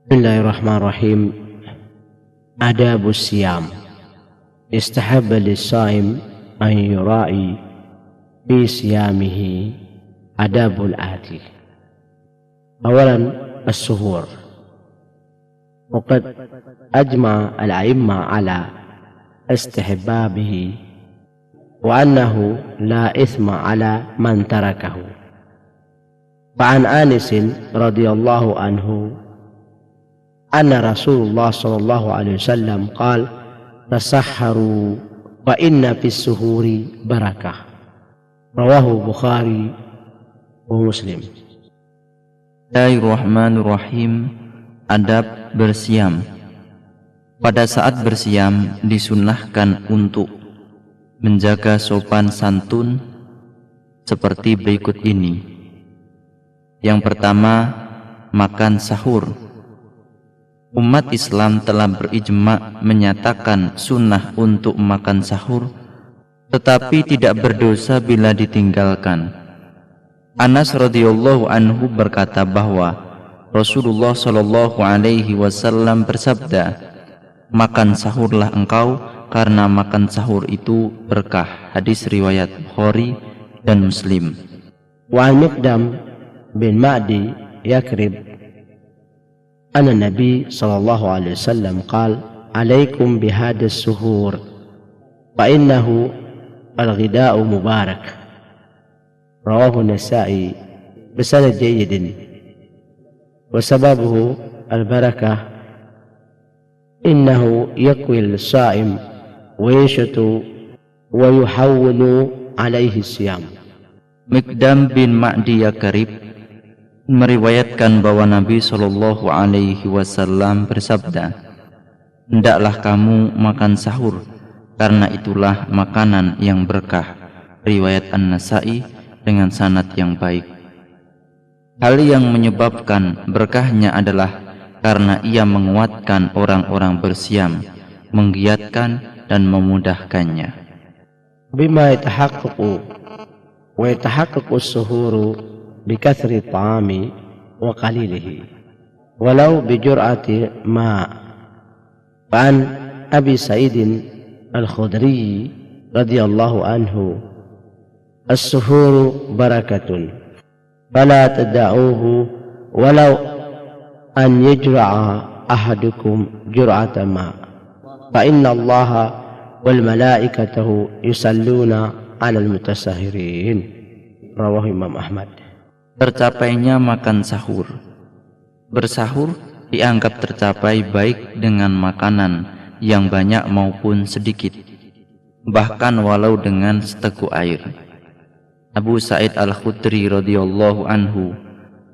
Bismillahirrahmanirrahim. Adabus siyam. Istahabba lis-shaim an yura'i fi siyamihi adabul ati. Awalan as-suhur. Waqad ajma al-a'imma ala istihbabihi wa annahu la ithma ala man tarakahu. Fa'an Anis radhiyallahu anhu anna Rasulullah sallallahu alaihi wasallam qala tasahharu fa inna fis suhuri barakah. Rawahu Bukhari wa Muslim. Bismillahirrahmanirrahim. Adab bersiam. Pada saat bersiam disunnahkan untuk menjaga sopan santun seperti berikut ini. Yang pertama, makan sahur. Umat Islam telah berijma menyatakan sunnah untuk makan sahur, tetapi tidak berdosa bila ditinggalkan. Anas radhiyallahu anhu berkata bahwa Rasulullah shallallahu alaihi wasallam bersabda, "Makan sahurlah engkau, karena makan sahur itu berkah." Hadis riwayat Bukhari dan Muslim. Wa Miqdam bin Ma'di Yakrib أن النبي صلى الله عليه وسلم قال عليكم بهذا السحور فإنه الغداء مبارك. رواه النسائي بسند جيد. وسببه البركة إنه يقوي الصائم وينشط ويحول عليه الصيام. Miqdam bin Ma'di Yakrib meriwayatkan bahwa Nabi Shallallahu Alaihi Wasallam bersabda, "Hendaklah kamu makan sahur, karena itulah makanan yang berkah." Riwayat An-Nasa'i dengan sanad yang baik. Hal yang menyebabkan berkahnya adalah karena ia menguatkan orang-orang bersiam, menggiatkan dan memudahkannya. Bima yatahaqqaqu wa yatahaqqaqu as-suhuru بكثر الطعام وقليله ولو بجرعة ماء. فعن أبي سعيد الخدري رضي الله عنه السحور بركة فلا تدعوه ولو أن يجرع أحدكم جرعة ماء فإن الله والملائكة يصلون على المتساهرين. رواه Imam Ahmad. Tercapainya makan sahur. Bersahur dianggap tercapai baik dengan makanan yang banyak maupun sedikit, bahkan walau dengan seteguk air. Abu Sa'id Al-Khudri radhiyallahu anhu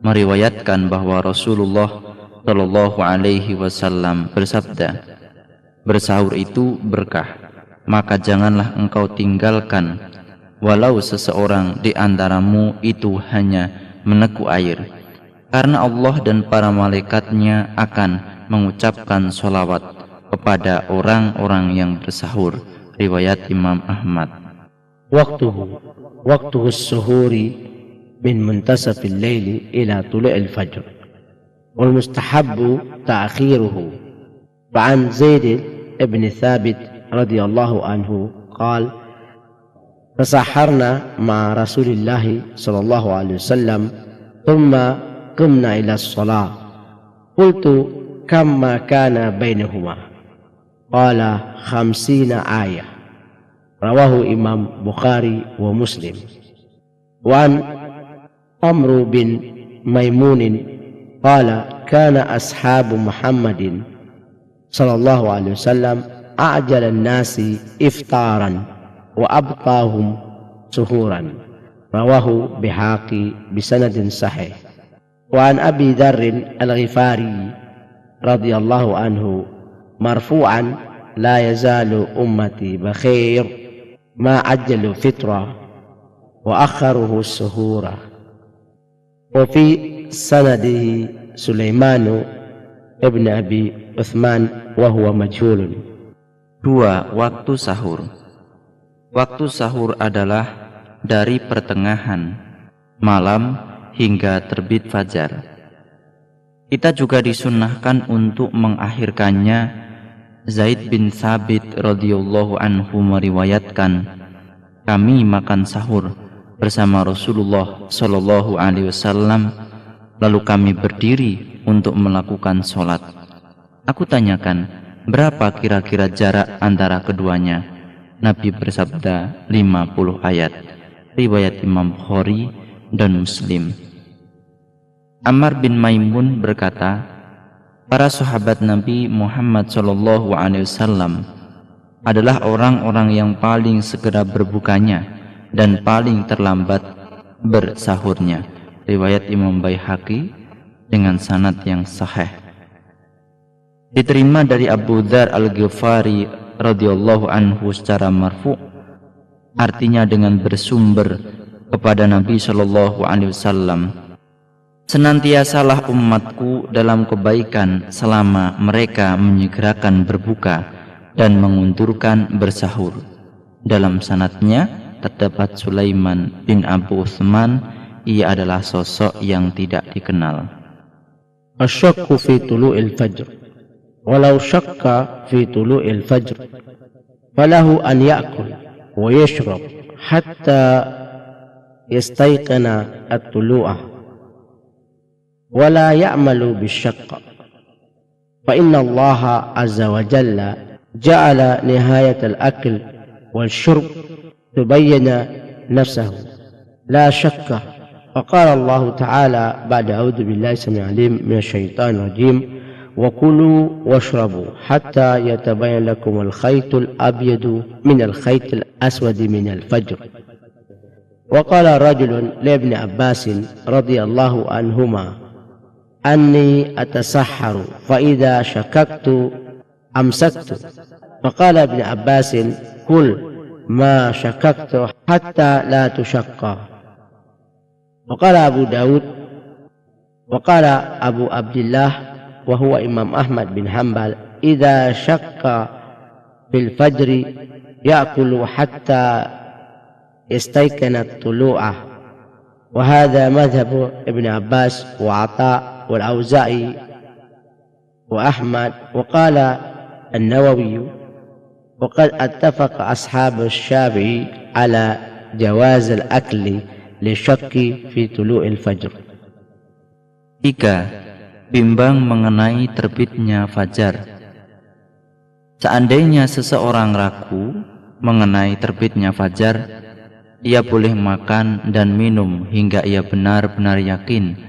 meriwayatkan bahwa Rasulullah shallallahu alaihi wasallam bersabda, "Bersahur itu berkah, maka janganlah engkau tinggalkan walau seseorang di antaramu itu hanya meneguk air, karena Allah dan para malaikatnya akan mengucapkan sholawat kepada orang-orang yang bersahur." Riwayat Imam Ahmad. Waktuhu as-suhuri min muntasafil laili ila tulu'il fajr wal mustahabbu ta'khiruhu. Fa'an Zaid ibn Thabit radhiyallahu anhu qala فسحرنا مع رسول الله صلى الله عليه وسلم ثم قمنا إلى الصلاة قلت كم ما كان بينهما قال 50 آية. رواه إمام بخاري ومسلم. وعن عمرو بن ميمون قال كان أصحاب محمد صلى الله عليه وسلم أعجل الناس إفطارا وأبطاهم سهورا. رواه بحاقي بسند صحيح. وعن أبي ذر الغفاري رضي الله عنه مرفوعا لا يزال أمتي بخير ما عجلوا فطرة وأخره السهور. وفي سنده سليمان ابن أبي عثمان وهو مجهول. 2. Waktu sahur. Waktu sahur adalah dari pertengahan malam hingga terbit fajar. Kita juga disunnahkan untuk mengakhirkannya. Zaid bin Thabit radhiyallahu anhu meriwayatkan, kami makan sahur bersama Rasulullah Shallallahu alaihi wasallam, lalu kami berdiri untuk melakukan sholat. Aku tanyakan, berapa kira-kira jarak antara keduanya? Nabi bersabda, 50 ayat. Riwayat Imam Bukhari dan Muslim. Ammar bin Maimun berkata, para sahabat Nabi Muhammad SAW adalah orang-orang yang paling segera berbukanya dan paling terlambat bersahurnya. Riwayat Imam Baihaqi dengan sanad yang sahih. Diterima dari Abu Dzar Al-Ghifari radhiyallahu anhu secara marfu', artinya dengan bersumber kepada Nabi SAW, senantiasalah umatku dalam kebaikan selama mereka menyegerakan berbuka dan mengundurkan bersahur. Dalam sanadnya terdapat Sulaiman bin Abu Uthman, ia adalah sosok yang tidak dikenal. Asyakku fi tulu'il fajr, walau syakka fi tulu'il fajr, falahu an ya'kul wa yashrab hatta yastayqana at-tulu'ah, ولا يعمل بالشق، فإن الله عز وجل جعل نهاية الأكل والشرب تبين نفسه لا شك. وقال الله تعالى بعد أعوذ بالله السميع العليم من الشيطان الرجيم وكلوا واشربوا حتى يتبين لكم الخيط الأبيض من الخيط الأسود من الفجر. وقال رجل لابن عباس رضي الله عنهما أني أتسحر فإذا شككت أمسكت، فقال ابن عباس قل ما شككت حتى لا تشقى. وقال أبو داود وقال أبو عبد الله وهو إمام أحمد بن حنبل إذا شك في الفجر يأكل حتى يستيقن الطلوع، وهذا مذهب ابن عباس وعطاء والأوزاعي وأحمد. وقال النووي وقد اتفق أصحاب الشافعي على جواز الأكل للشك في طلوع الفجر. 3. Bimbang mengenai terbitnya fajar. Seandainya seseorang ragu mengenai terbitnya fajar, ia boleh makan dan minum hingga ia benar-benar yakin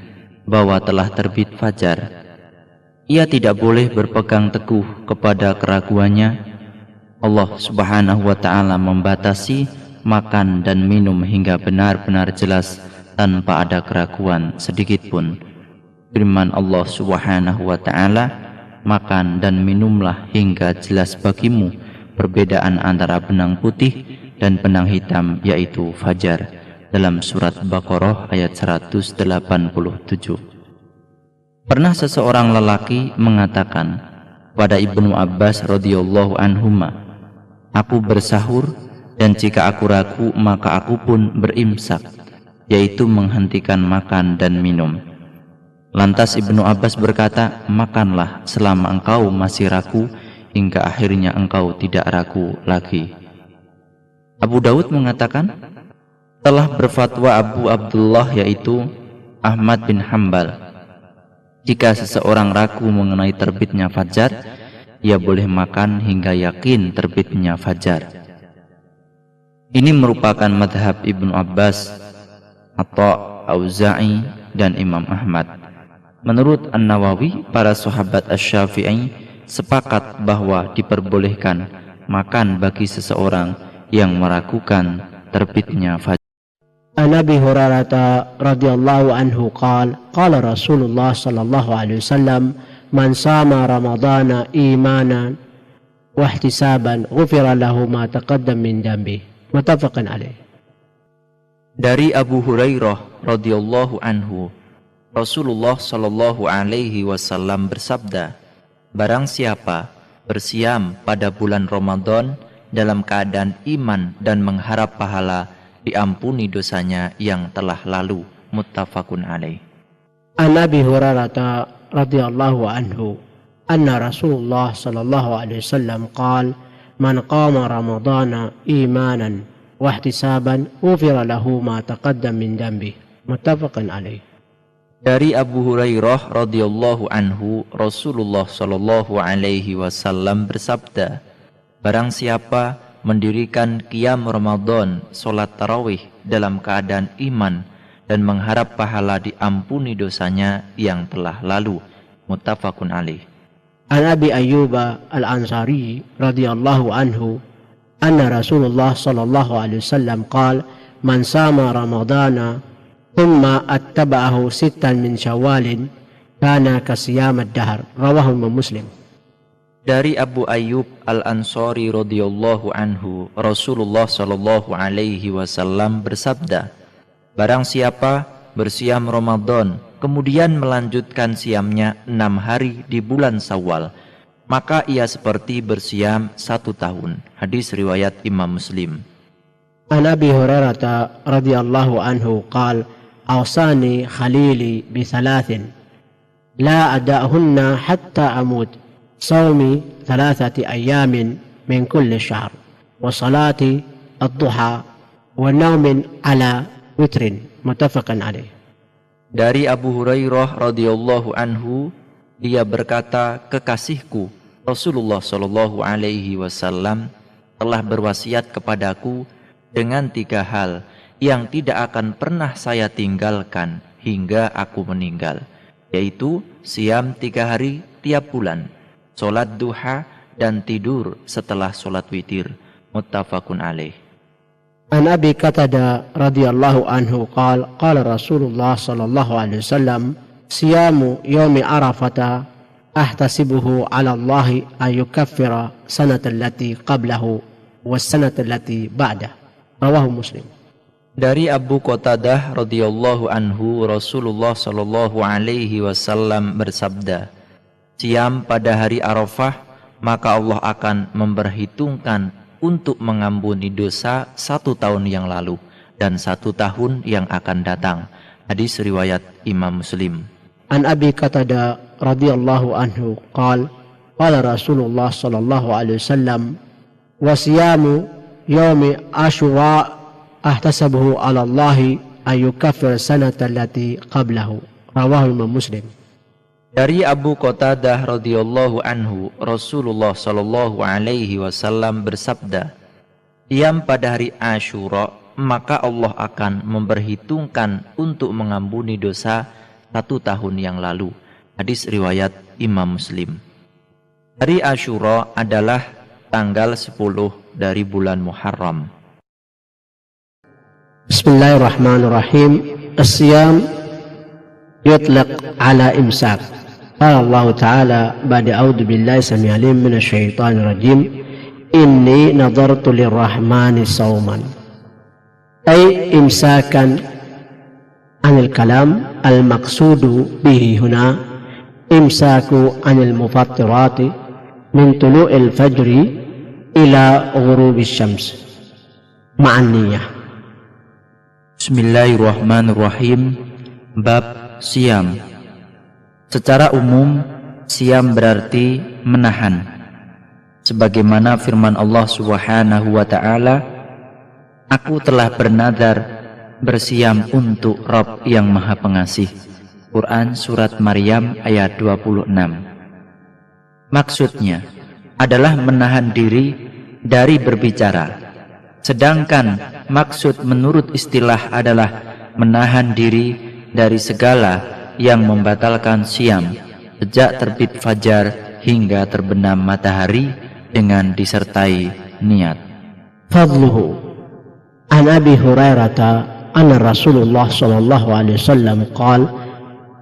bahwa telah terbit fajar. Ia tidak boleh berpegang teguh kepada keraguannya. Allah Subhanahu wa ta'ala membatasi makan dan minum hingga benar-benar jelas tanpa ada keraguan sedikit pun. Firman Allah Subhanahu wa ta'ala, makan dan minumlah hingga jelas bagimu perbedaan antara benang putih dan benang hitam, yaitu fajar, dalam surat Baqarah ayat 187. Pernah seseorang lelaki mengatakan pada Ibnu Abbas radhiyallahu anhuma, aku bersahur dan jika aku ragu maka aku pun berimsak, yaitu menghentikan makan dan minum. Lantas Ibnu Abbas berkata, makanlah selama engkau masih ragu hingga akhirnya engkau tidak ragu lagi. Abu Daud mengatakan, telah berfatwa Abu Abdullah yaitu Ahmad bin Hanbal, jika seseorang ragu mengenai terbitnya fajar, ia boleh makan hingga yakin terbitnya fajar. Ini merupakan madhab Ibnu Abbas, Atha, Auza'i, dan Imam Ahmad. Menurut An-Nawawi, para sahabat Asy-Syafi'i sepakat bahwa diperbolehkan makan bagi seseorang yang meragukan terbitnya fajar. عن أبي هريرة رضي الله عنه قال قال رسول الله صلى الله عليه وسلم من صام رمضان إيمانا واحتسابا غفر له ما تقدم من ذنبه متفق عليه. Dari Abu Hurairah radhiyallahu anhu, Rasulullah Shallallahu alaihi wasallam bersabda, barang siapa bersiam pada bulan Ramadan dalam keadaan iman dan mengharap pahala, diampuni dosanya yang telah lalu. Muttafaqun alaih. An Abi Hurairah radhiyallahu anhu anna Rasulullah sallallahu alaihi wasallam qala man qama ramadana imanan wa ihtisaban ghufira lahu ma taqaddam min dhanbi. Muttafaqun alaih. Dari Abu Hurairah radhiyallahu anhu, Rasulullah sallallahu alaihi wasallam bersabda, barang siapa mendirikan qiyam Ramadan, salat tarawih dalam keadaan iman dan mengharap pahala diampuni dosanya yang telah lalu. Muttafaqun alaih. An Abi Ayyub al-Ansari radhiyallahu anhu anna Rasulullah sallallahu alaihi wasallam qala man sama ramadana thumma attaba'ahu sittan min syawalin kana kasiyam ad-dahr. Rawahu Muslim. Dari Abu Ayyub al-Ansari radhiyallahu anhu, Rasulullah sallallahu alaihi wasallam bersabda, barang siapa bersiam Ramadan kemudian melanjutkan siamnya 6 hari di bulan Syawal, maka ia seperti bersiam 1 tahun. Hadis riwayat Imam Muslim. An Abi Hurairah radhiyallahu anhu qala awsani khalili bi thalathin la ada'hunna hatta amut صوم 3 أيام من كل شهر وصلاة الضحى ونوم على وتر. متفق عليه. Dari Abu Hurairah radhiyallahu anhu, dia berkata, kekasihku Rasulullah shallallahu alaihi wasallam telah berwasiat kepadaku dengan 3 hal yang tidak akan pernah saya tinggalkan hingga aku meninggal, yaitu siam 3 hari tiap bulan, sholat duha, dan tidur setelah sholat witir. Muttafaqun alaih. An Abi Qatadah radhiyallahu anhu qala qala Rasulullah sallallahu alaihi wasallam siyamu yaumi arafata ahtasibuhu ala Allah an yukaffira sanata allati qablahu was sanata allati ba'dah. Rawahu Muslim. Dari Abu Qatadah radhiyallahu anhu, Rasulullah sallallahu alaihi wasallam bersabda, siam pada hari Arafah, maka Allah akan memperhitungkan untuk mengampuni dosa 1 tahun yang lalu dan 1 tahun yang akan datang. Hadis riwayat Imam Muslim. An Abi Qatadah radhiyallahu anhu qala qala Rasulullah sallallahu alaihi wasallam wa siyamu yaumi Asyura ahtasabuhu ala Allah an yukaffir sanata allati qablahu. Rawahu Imam Muslim. Dari Abu Qatadah radhiyallahu anhu, Rasulullah sallallahu alaihi wasallam bersabda, siam pada hari Asyura, maka Allah akan memperhitungkan untuk mengampuni dosa 1 tahun yang lalu. Hadis riwayat Imam Muslim. Hari Asyura adalah tanggal 10 dari bulan Muharram. Bismillahirrahmanirrahim. As-siyam yutlaq ala imsak. قال الله تعالى بعد أعوذ بالله السميع العليم من الشيطان الرجيم إني نظرت للرحمن صوما، أي إمساكا عن الكلام. المقصود به هنا إمساك عن المفطرات من طلوع الفجر إلى غروب الشمس مع النية. Bismillahirrahmanirrahim. Bab siam. Secara umum, siam berarti menahan. Sebagaimana firman Allah Subhanahu wa ta'ala, aku telah bernadar bersiam untuk Rabb yang Maha Pengasih. Quran Surat Maryam ayat 26. Maksudnya adalah menahan diri dari berbicara. Sedangkan maksud menurut istilah adalah menahan diri dari segala yang membatalkan siam sejak terbit fajar hingga terbenam matahari dengan disertai niat. Fadluhu an Abi Hurairah anna Rasulullah sallallahu alaihi wasallam qala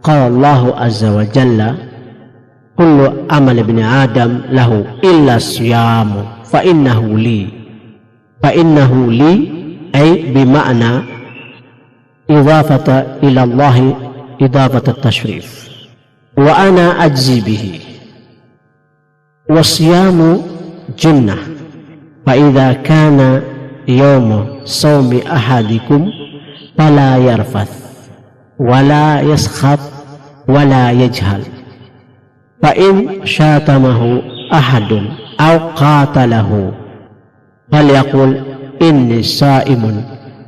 qala Allah azza wa jalla kullu amal ibni Adam lahu illa siyamu fa innahu li ay bima'na idafata ila Allah إضافة التشريف وأنا أجزي به. والصيام جنة، فإذا كان يوم صوم أحدكم فلا يرفث ولا يسخط ولا يجهل فإن شاتمه أحد أو قاتله فليقل إني صائم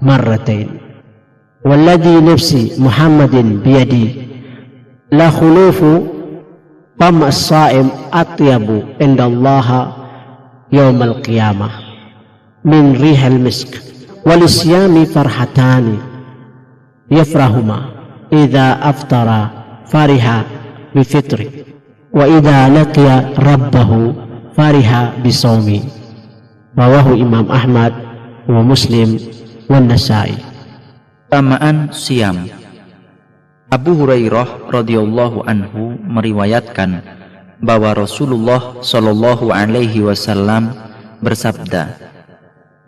مرتين والذي نفسي محمد بيدي لخلوف فم الصائم أطيب عند الله يوم القيامة من ريح المسك وللصيام فرحتان يفرحهما إذا أفطر فرح بفطره وإذا لقي ربه فرح بصومه رواه Imam Ahmad wa Muslim wa Nasa'i. Keutamaan siam. Abu Hurairah radhiyallahu anhu meriwayatkan bahwa Rasulullah shallallahu alaihi wasallam bersabda,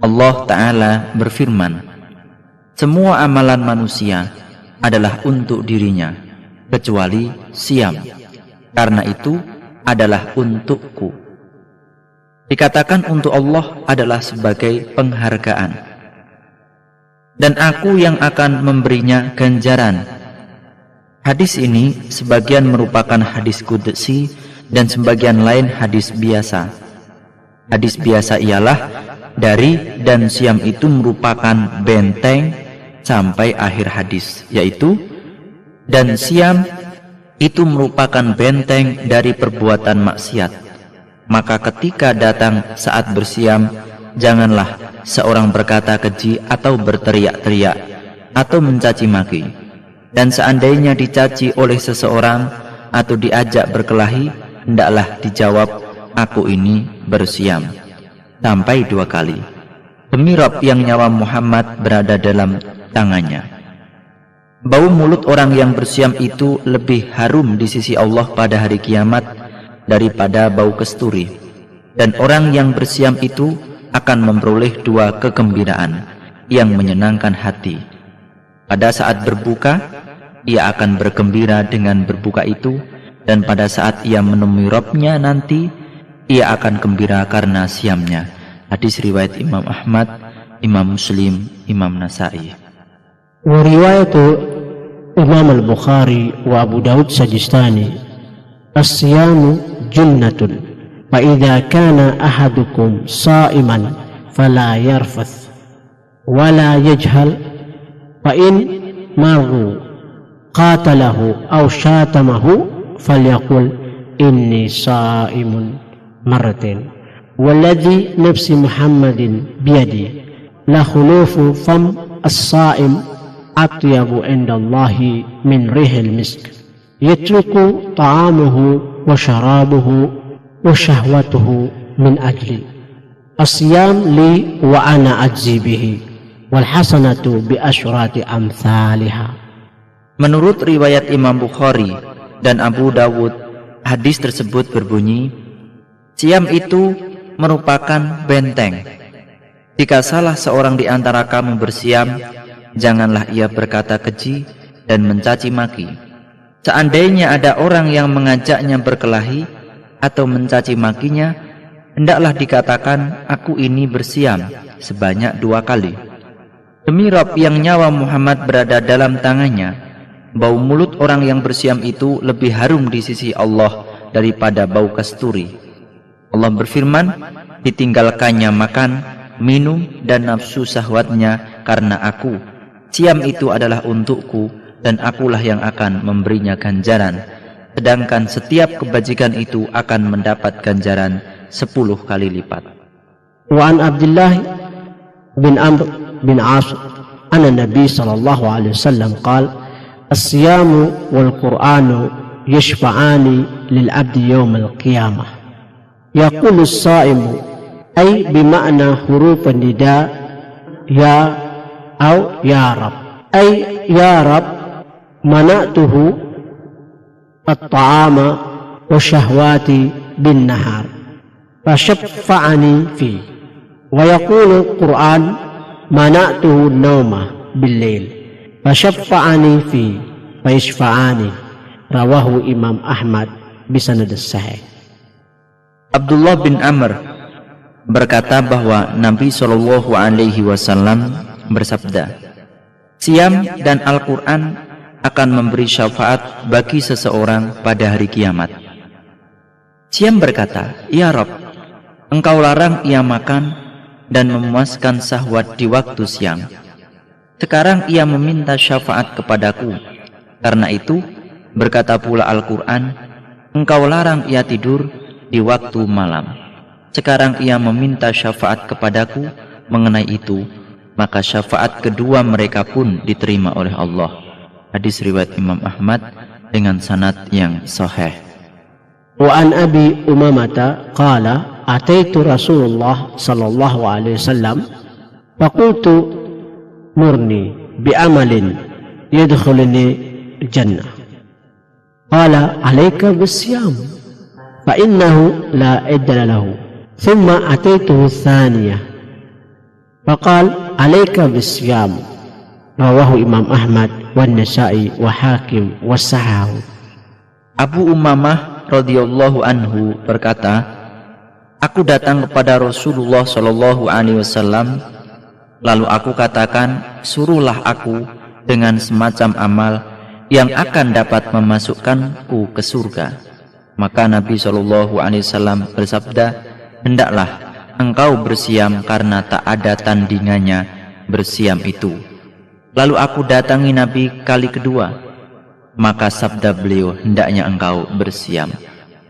Allah Ta'ala berfirman, semua amalan manusia adalah untuk dirinya kecuali siam, karena itu adalah untukku. Dikatakan untuk Allah adalah sebagai penghargaan, dan aku yang akan memberinya ganjaran. Hadis ini sebagian merupakan hadis qudsi dan sebagian lain hadis biasa. Hadis biasa ialah dari dan siam itu merupakan benteng sampai akhir hadis, yaitu dan siam itu merupakan benteng dari perbuatan maksiat. Maka ketika datang saat bersiam, janganlah seorang berkata keji atau berteriak-teriak atau mencaci maki. Dan seandainya dicaci oleh seseorang atau diajak berkelahi, hendaklah dijawab, aku ini bersiam, sampai 2 kali. Demi Rabb yang nyawa Muhammad berada dalam tangannya. Bau mulut orang yang bersiam itu lebih harum di sisi Allah pada hari kiamat daripada bau kesturi. Dan orang yang bersiam itu akan memperoleh 2 kegembiraan yang menyenangkan hati. Pada saat berbuka, ia akan bergembira dengan berbuka itu, dan pada saat ia menemui Rabb-nya nanti, ia akan gembira karena siamnya. Hadis riwayat Imam Ahmad, Imam Muslim, Imam Nasa'i. Wa riwayatu Imam Al-Bukhari wa Abu Dawud Sajistani, as-siyamu junnatun fa idza kana ahadukum sha'iman fala yarfath wa la yajhal fa in marru qatalahu aw syatamahu falyaqul inni sha'imun marratain walladhi nafsi Muhammadin biyadi la khulufu fam as-sha'im atyabu indallahi min rihil misk yatruku ta'amuhu wa syarabuhu wa syahwatuhu min ajli as-siyam li wa ana ajzi bihi wal hasanatu bi asyrati amthaliha. Menurut riwayat Imam Bukhari dan Abu Dawud, hadis tersebut berbunyi, siam itu merupakan benteng. Jika salah seorang di antara kamu bersiam, janganlah ia berkata keji dan mencaci maki. Seandainya ada orang yang mengajaknya berkelahi atau mencaci makinya, hendaklah dikatakan, aku ini bersiam sebanyak 2 kali. Demi Rabb yang nyawa Muhammad berada dalam tangannya, bau mulut orang yang bersiam itu lebih harum di sisi Allah daripada bau kasturi. Allah berfirman, ditinggalkannya makan, minum, dan nafsu syahwatnya karena aku. Siam itu adalah untukku, dan akulah yang akan memberinya ganjaran. Sedangkan setiap kebajikan itu akan mendapat ganjaran 10 kali lipat. Wa an Abdullah bin Amr bin As anna Nabi sallallahu alaihi wasallam qala as-siyamu wal Qur'anu yashfa'ani lil 'abdi yawm al-qiyamah. Yaqulu as-sa'imu ay bima'na huruf an-nida ya aw ya Rab ay ya Rab mana'tuhu at-ta'ama wa syahwati bin nahar fashaffa'ani fi wa yaqulu Qur'an mana'tuhu an-nawma bil-lail fashaffa'ani fi fayashfa'ani. Rawahu Imam Ahmad bisanad sahih. Abdullah bin Amr berkata bahwa Nabi Shallallahu alaihi wasallam bersabda, siam dan Al-Quran akan memberi syafaat bagi seseorang pada hari kiamat. Syam berkata, "Ya Rabb, Engkau larang ia makan dan memuaskan syahwat di waktu siang. Sekarang ia meminta syafaat kepadaku. Karena itu, berkata pula Al-Quran, Engkau larang ia tidur di waktu malam. Sekarang ia meminta syafaat kepadaku mengenai itu, maka syafaat kedua mereka pun diterima oleh Allah." Hadis riwayat Imam Ahmad dengan sanad yang sahih. وعن أبي أمامة قال أتيت رسول الله صلى الله عليه وسلم فقلت مرني بعمل يدخلني الجنة قال عليك بالصيام فإنه لا عدل له ثم أتيته الثانية فقال عليك بالصيام رواه إمام أحمد والنسائي وحاكم والصحاح. Abu Umamah radhiyallahu anhu berkata, "Aku datang kepada Rasulullah Shallallahu alaihi wasallam, lalu aku katakan, suruhlah aku dengan semacam amal yang akan dapat memasukkanku ke surga." Maka Nabi Shallallahu alaihi wasallam bersabda, "Hendaklah engkau bersiam karena tak ada tandingannya bersiam itu." Lalu aku datangi Nabi kali kedua, maka sabda beliau, "Hendaknya engkau bersiam."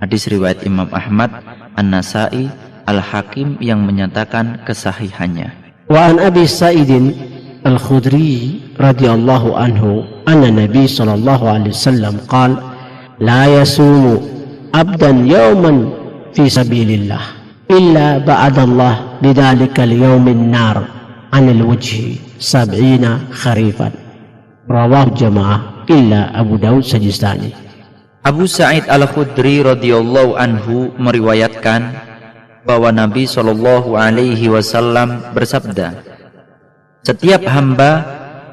Hadis riwayat Imam Ahmad, An-Nasai, Al-Hakim yang menyatakan kesahihannya. Wa an Abi Sa'id Al-Khudri radhiyallahu anhu anna Nabi sallallahu alaihi wasallam qala la yasumu abdan yawman fi sabilillah illa ba'ada Allah bidzalika al-yawmin nar 'anil wajhi 70 kharifan. Rawahu jamaah illa Abu Daud Sajistani. Abu Sa'id Al-Khudri radhiyallahu anhu meriwayatkan bahwa Nabi Shallallahu alaihi wasallam bersabda, "Setiap hamba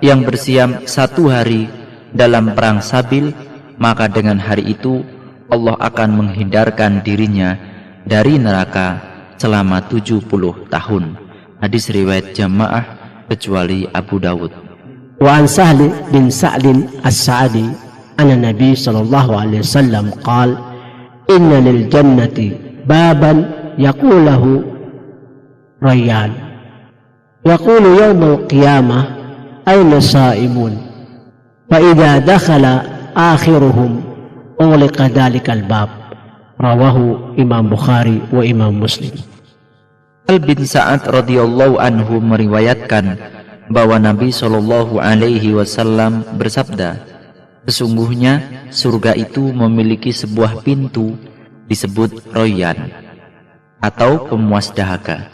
yang bersiam 1 hari dalam perang Sabil, maka dengan hari itu Allah akan menghindarkan dirinya dari neraka selama 70 tahun. Hadis riwayat jamaah kecuali Abu Dawud. Wa an Sahl bin Sa'd as-Sa'di أن النبي صلى الله عليه وسلم قال إن للجنة بابا يقول له ريان يقول يوم القيامة أين الصائمون فإذا دخل آخرهم أغلق ذلك الباب. رواه إمام بخاري وإمام مسلم. Al bin Sa'ad radhiyallahu anhu meriwayatkan bahwa Nabi Shallallahu alaihi wasallam bersabda, "Sesungguhnya surga itu memiliki sebuah pintu disebut Royan atau pemuas dahaga.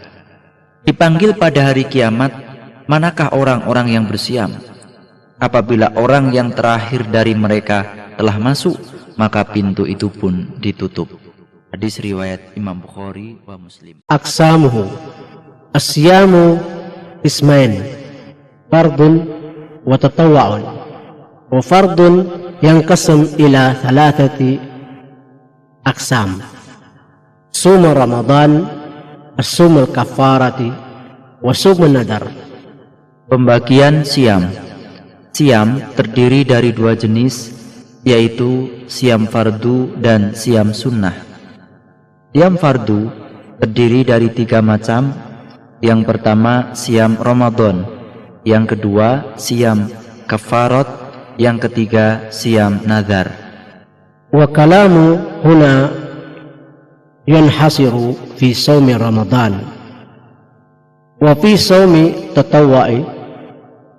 Dipanggil pada hari kiamat, manakah orang-orang yang bersiam? Apabila orang yang terakhir dari mereka telah masuk, maka pintu itu pun ditutup." Hadis riwayat Imam Bukhari wa Muslim. Aqsamuhu as-siyamu ismain, fardun wa tatawwa'un. وفرض ينقسم إلى 3 أقسام: صوم رمضان، الصوم الكفارة، وصوم النذر. Pembagian siam. Siam terdiri dari 2 jenis, yaitu siam fardu dan siam sunnah. Siam fardu terdiri dari 3 macam. Yang pertama siam Ramadan, yang kedua siam kafarat, yang ketiga siam nazar. Wa kalamu huna yanhasiru fi shaumi Ramadan wa fi shaumi tatawwu'i,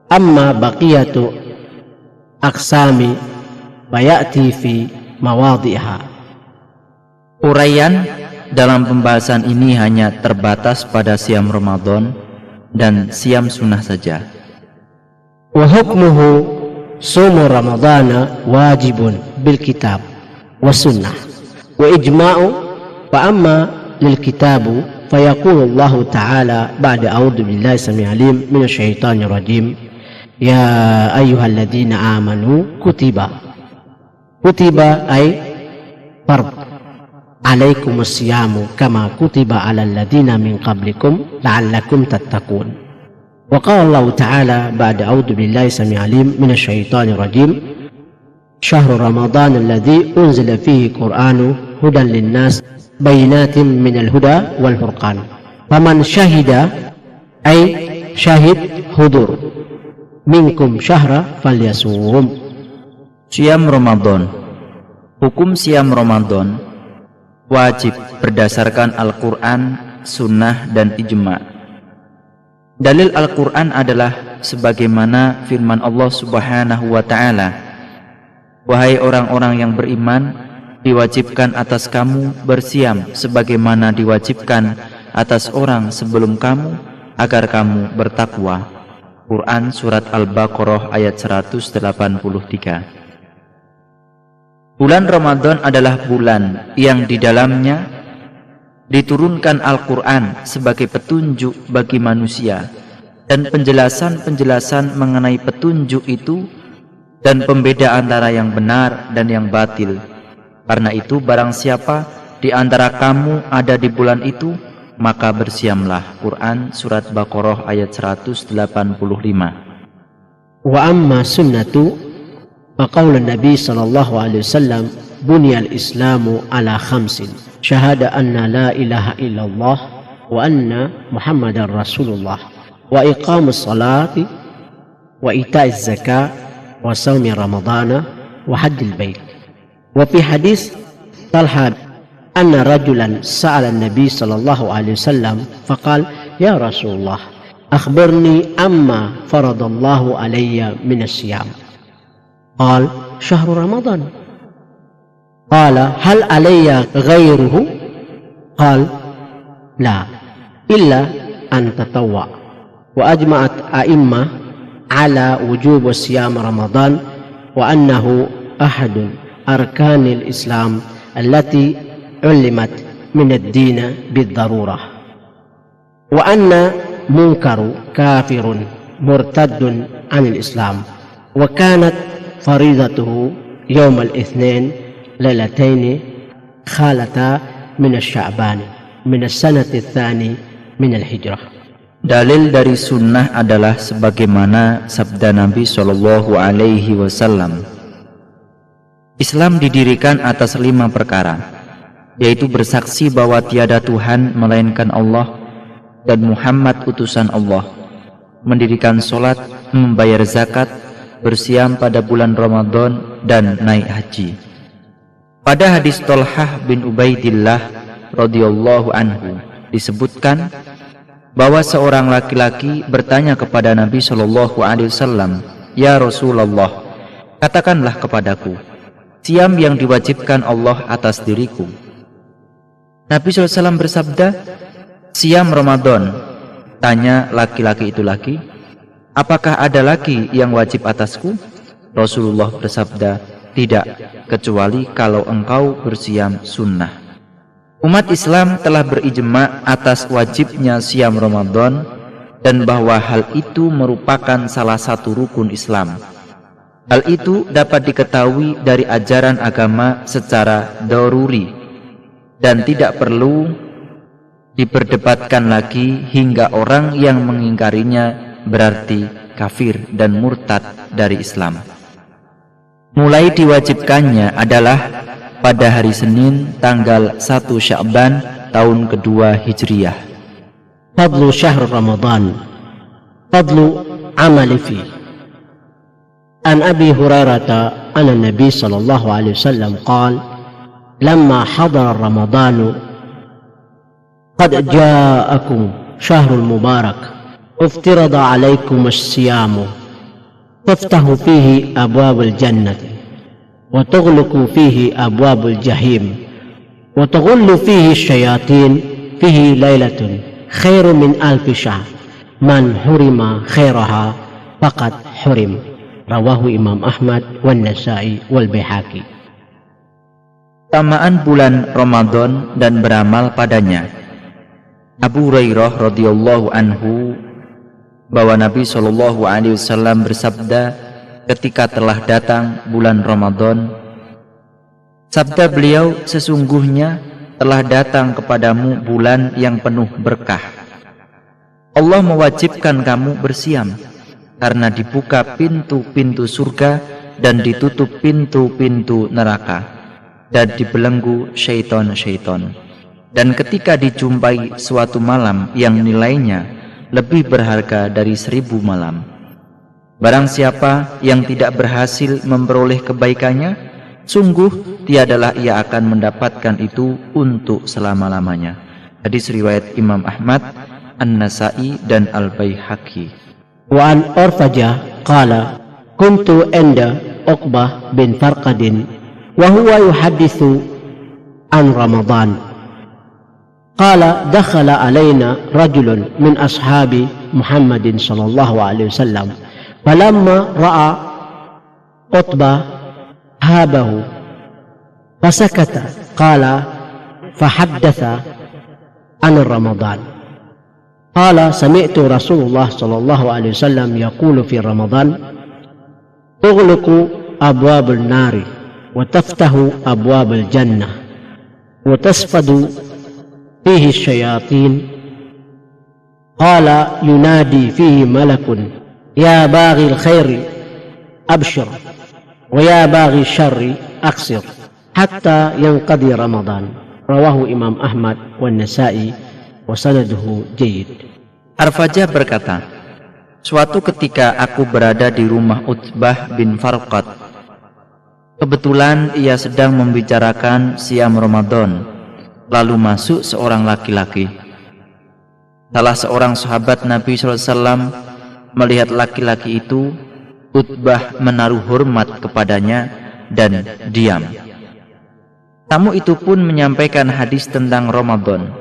amma baqiyatu aqsami bayati fi mawadhiha. Uraian dalam pembahasan ini hanya terbatas pada siam Ramadan dan siam sunnah saja. Wa hukmuhu صوم رمضان واجب بالكتاب والسنة وإجماع، فأما للكتاب فيقول الله تعالى بعد أعوذ بالله السميع العليم من الشيطان الرجيم يا أيها الذين آمنوا كتب أي فرض عليكم الصيام كما كتب على الذين من قبلكم لعلكم تتقون. وقال الله تعالى بعد أعوذ بالله السميع العليم من الشيطان الرجيم شهر رمضان الذي أنزل فيه القرآن هدى للناس بينات من الهدى والفرقان فمن شهد أي شهد حضور منكم شهر فليصوم. Siam Ramadan. Hukum siam Ramadan wajib berdasarkan Al-Quran, Sunnah, dan Ijma'. Dalil Al-Quran adalah sebagaimana firman Allah Subhanahu wa ta'ala, wahai orang-orang yang beriman, diwajibkan atas kamu bersiam sebagaimana diwajibkan atas orang sebelum kamu agar kamu bertakwa. Quran Surat Al-Baqarah ayat 183. Bulan Ramadan adalah bulan yang di dalamnya diturunkan Al-Quran sebagai petunjuk bagi manusia, dan penjelasan-penjelasan mengenai petunjuk itu dan pembeda antara yang benar dan yang batil. Karena itu barang siapa di antara kamu ada di bulan itu, maka bersiamlah. Quran Surat Baqarah ayat 185. Wa amma sunnatu فقول النبي صلى الله عليه وسلم بني الإسلام على 5: شهادة أن لا إله إلا الله وأن محمد رسول الله وإقام الصلاة وإيتاء الزكاة وصوم رمضان وحج البيت. وفي حديث طلحة أن رجلا سأل النبي صلى الله عليه وسلم فقال يا رسول الله أخبرني أما فرض الله علي من الصيام. قال شهر رمضان. قال هل علي غيره؟ قال لا إلا أن تطوع. وأجمعت أئمة على وجوب صيام رمضان وأنه أحد أركان الإسلام التي علمت من الدين بالضرورة، وأن منكر كافر مرتد عن الإسلام، وكانت فريضته يوم الاثنين ليلتين خالتا من الشعبان من السنة الثاني من الهجرة. Dalil dari sunnah adalah sebagaimana sabda Nabi Shallallahu Alaihi Wasallam. Islam didirikan atas 5 perkara, yaitu bersaksi bahwa tiada Tuhan melainkan Allah dan Muhammad utusan Allah, mendirikan sholat, membayar zakat, bersiam pada bulan Ramadan, dan naik haji. Pada hadis Thalhah bin Ubaidillah radhiyallahu anhu disebutkan bahwa seorang laki-laki bertanya kepada Nabi Shallallahu Alaihi Wasallam, ya Rasulullah, katakanlah kepadaku siam yang diwajibkan Allah atas diriku. Nabi SAW bersabda, siam Ramadan. Tanya laki-laki itu lagi, apakah ada lagi yang wajib atasku? Rasulullah bersabda, tidak, kecuali kalau engkau bersiam sunnah. Umat Islam telah berijma atas wajibnya siam Ramadan dan bahwa hal itu merupakan salah satu rukun Islam. Hal itu dapat diketahui dari ajaran agama secara daruri dan tidak perlu diperdebatkan lagi hingga orang yang mengingkarinya berarti kafir dan murtad dari Islam. Mulai diwajibkannya adalah pada hari Senin tanggal 1 Sya'ban tahun kedua Hijriyah. Fadlu syahr Ramadan, fadlu amali fi. An Abi Hurairah anna Nabi sallallahu alaihi wasallam qala lamma hadara Ramadanu qad ja'akum syahrul mubarak افترض عليكم الصيام تفتح فيه أبواب الجنة وتغلق فيه أبواب الجحيم وتغل فيه الشياطين فيه ليلة خير من 1000 شهر من حرم خيرها فقد حرم. رواه Imam Ahmad wan Nasa'i wal Baihaqi. Tamaan bulan Ramadan dan beramal padanya. Abu Hurairah radhiyallahu anhu bahwa Nabi Shallallahu Alaihi Wasallam bersabda ketika telah datang bulan Ramadan, sabda beliau, sesungguhnya telah datang kepadamu bulan yang penuh berkah. Allah mewajibkan kamu bersiam karena dibuka pintu-pintu surga dan ditutup pintu-pintu neraka dan dibelenggu syaitan-syaitan. Dan ketika dijumpai suatu malam yang nilainya lebih berharga dari 1000 malam, barang siapa yang tidak berhasil memperoleh kebaikannya, sungguh tiadalah ia akan mendapatkan itu untuk selama-lamanya. Hadis riwayat Imam Ahmad, An-Nasa'i dan Al-Baihaqi. Wa an Urfajah qala kuntu inda Uqbah bin Farqadin wa huwa yuhaddithu an Ramadan. Qala dakhala alaina rajulun min ashabi Muhammadin sallallahu alaihi wasallam falamma ra'a Utbah habahu fasakata qala fahaddatha an Ramadan. Qala sami'tu Rasulullah sallallahu alaihi wasallam yaqulu fi Ramadan tughliqu abwabul nari wa taftahu abwabul jannah wa tasfadu fihi syayatin. Qala yunadi fihi malakun ya baghil khairi abshir wa ya baghil syarri aksir hatta yanqadi Ramadan. Rawahu Imam Ahmad wa Nasa'i wa sanaduhu jayyid. Arfajah berkata, suatu ketika aku berada di rumah Utbah bin Farqad. Kebetulan ia sedang membicarakan siam Ramadan. Lalu masuk seorang laki-laki. Salah seorang sahabat Nabi SAW melihat laki-laki itu, Utbah menaruh hormat kepadanya dan diam. Tamu itu pun menyampaikan hadis tentang Ramadan.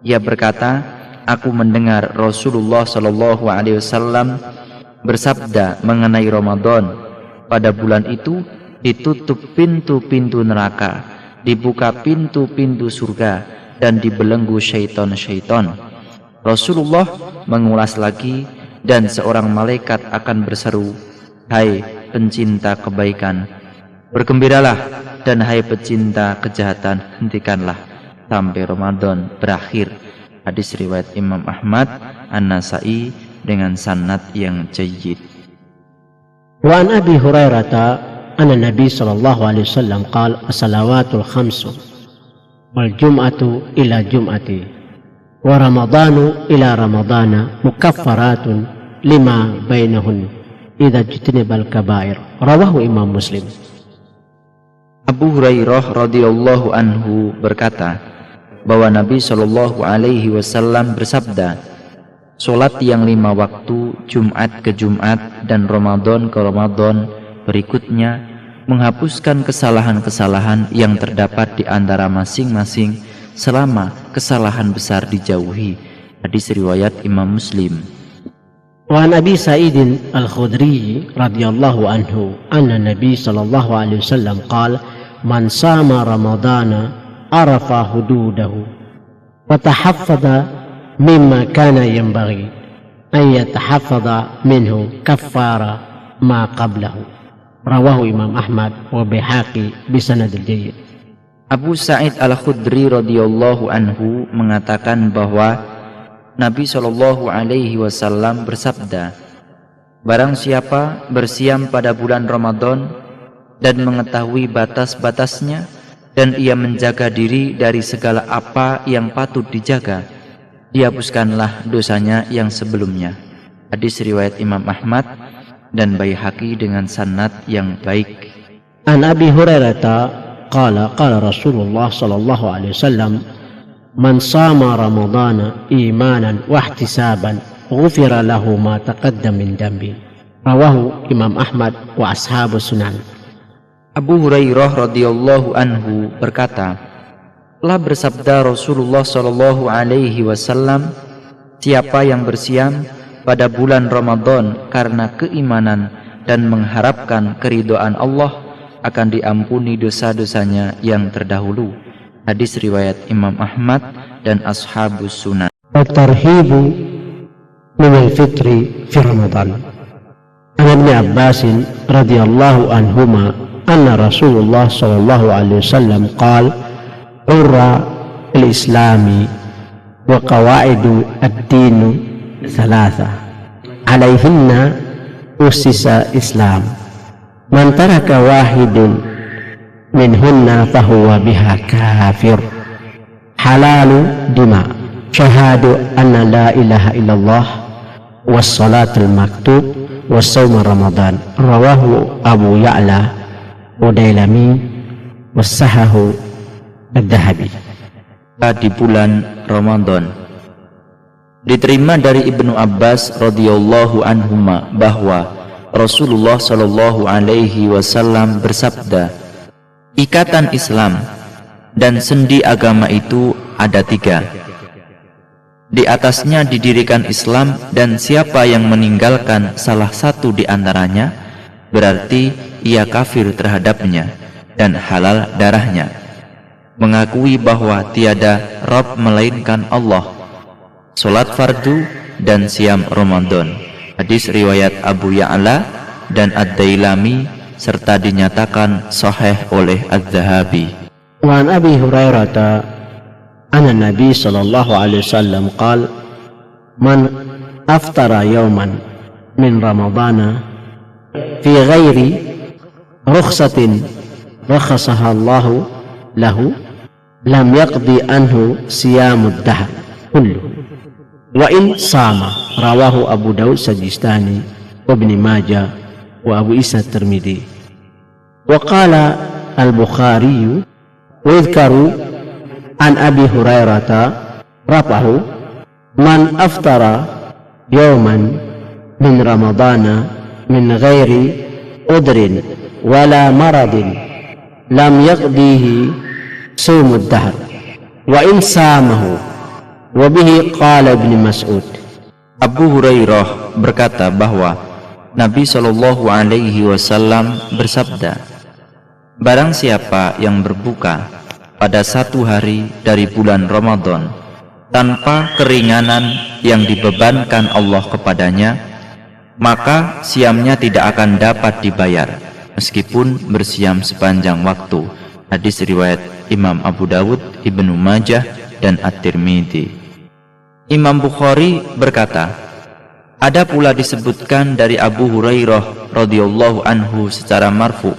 Ia berkata, aku mendengar Rasulullah SAW bersabda mengenai Ramadan. Pada bulan itu ditutup pintu-pintu neraka, dibuka pintu-pintu surga, dan dibelenggu syaitan-syaitan. Rasulullah mengulas lagi, dan seorang malaikat akan berseru, hai pencinta kebaikan, bergembiralah, dan hai pecinta kejahatan, hentikanlah sampai Ramadan berakhir. Hadis riwayat Imam Ahmad, An-Nasa'i dengan sanad yang jayyid. Wa an Abi Hurairah anna Nabi sallallahu alaihi wasallam qala as-salawatul khamsu wal jum'atu ila jum'ati wa ramadanu ila ramadana mukaffaratun lima bainahun idza jtinibal kaba'ir. Rawahu Imam Muslim. Abu Hurairah radhiyallahu anhu berkata bahwa Nabi Shallallahu alaihi wasallam bersabda, salat yang 5 waktu Jumat ke Jumat dan Ramadan ke Ramadan berikutnya menghapuskan kesalahan-kesalahan yang terdapat di antara masing-masing selama kesalahan besar dijauhi. Hadis riwayat Imam Muslim. Wa an Abi Sa'id Al-Khudri radhiyallahu anhu anna Nabi sallallahu alaihi wasallam qala man sama Ramadana arafa hududahu wa tahaffadha mimma kana yanbaghi an yatahaffadha minhu kaffara ma qablahu. Rawahu Imam Ahmad wa Baihaqi bisanadil jayyid. Abu Sa'id Al-Khudri radhiyallahu anhu mengatakan bahwa Nabi Shallallahu alaihi wasallam bersabda, barang siapa bersiam pada bulan Ramadan dan mengetahui batas-batasnya, dan ia menjaga diri dari segala apa yang patut dijaga, dihapuskanlah dosanya yang sebelumnya. Hadis riwayat Imam Ahmad dan Baihaqi dengan sanad yang baik. An Abi Hurairah qala qala Rasulullah sallallahu alaihi wasallam man sama Ramadana imanan wa ihtisaban ghufira lahu ma taqaddama min dambi. Rawahu Imam Ahmad wa ashabus sunan. Abu Hurairah radhiyallahu anhu berkata, telah bersabda Rasulullah sallallahu alaihi wasallam, siapa yang bersiam pada bulan Ramadan karena keimanan dan mengharapkan keridhaan Allah, akan diampuni dosa-dosanya yang terdahulu. Hadis riwayat Imam Ahmad dan ashabus sunan. At-tarhibu min al-fitri fi Ramadan. An Ibn Abbas radhiyallahu anhuma anna Rasulullah sallallahu alaihi wasallam qala urra al-islami wa qawaidu ad-din thalatha alaihinna usisa Islam man taraka wahidun minhunna fahuwa biha kafir halalu dima, syahadu anna la ilaha illallah, wassalatul maktub, wassawma ramadan. Rawahu Abu Ya'la Udailami, wassahahu ad-Dhahabi. Di bulan Ramadan diterima dari Ibnu Abbas radhiyallahu anhuma bahwa Rasulullah shallallahu alaihi wasallam bersabda, ikatan Islam dan sendi agama itu ada 3. Di atasnya didirikan Islam, dan siapa yang meninggalkan salah satu di antaranya berarti ia kafir terhadapnya dan halal darahnya. Mengakui bahwa tiada Rabb melainkan Allah, salat fardu dan siam Ramadan. Hadis riwayat Abu Ya'la dan Ad-Dailami serta dinyatakan sahih oleh Adz-Dzahabi. Wa an Abi Hurairah anna Nabi sallallahu alaihi wasallam qala man aftara yawman min Ramadana fi ghairi rukhsatin rakhasaha Allah lahu lam yaqdi anhu siyamud dahr kullu wa in sama. Rawahu Abu Daud Sajistani wa Ibn Majah wa Abu Isa Tirmidzi. Wa qala al-Bukhari wa yadhkaru an Abi Hurairah rafahu man aftara yawman min Ramadana min ghairi udrin wala maradin lam yaqdihi sumud dahr wa in samahu. Wa bihi qala Ibn Mas'ud. Abu Hurairah berkata bahwa Nabi Shallallahu alaihi wasallam bersabda, barang siapa yang berbuka pada satu hari dari bulan Ramadan tanpa keringanan yang dibebankan Allah kepadanya, maka siamnya tidak akan dapat dibayar meskipun bersiam sepanjang waktu. Hadis riwayat Imam Abu Dawud, Ibnu Majah dan At-Tirmidzi. Imam Bukhari berkata, ada pula disebutkan dari Abu Hurairah radhiyallahu anhu secara marfu,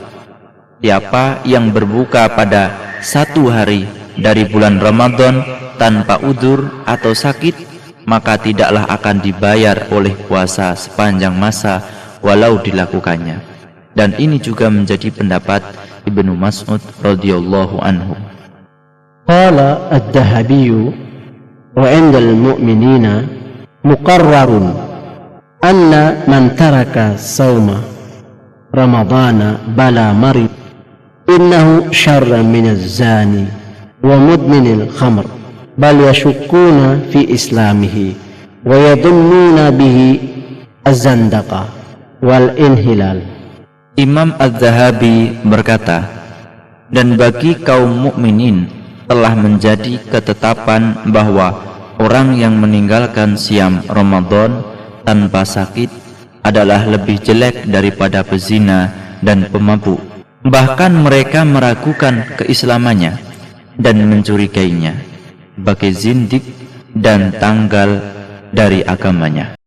siapa yang berbuka pada satu hari dari bulan Ramadan tanpa udzur atau sakit, maka tidaklah akan dibayar oleh puasa sepanjang masa walau dilakukannya. Dan ini juga menjadi pendapat Ibnu Mas'ud radhiyallahu anhu. Qala Ad-Dhahabi wa 'inda al-mu'minina muqarrarun anna man taraka sawma Ramadana bala marid innahu syarran min az-zani wa mudmin al-khamr bal yashukkuna fi islamihi wa yadunnuna bihi az-zandaqa wal inhilal. Imam Az-Zahabi berkata, dan bagi kaum mukminin telah menjadi ketetapan bahwa orang yang meninggalkan siam Ramadan tanpa sakit adalah lebih jelek daripada pezina dan pemabuk. Bahkan mereka meragukan keislamannya dan mencurigainya sebagai zindik dan tanggal dari agamanya.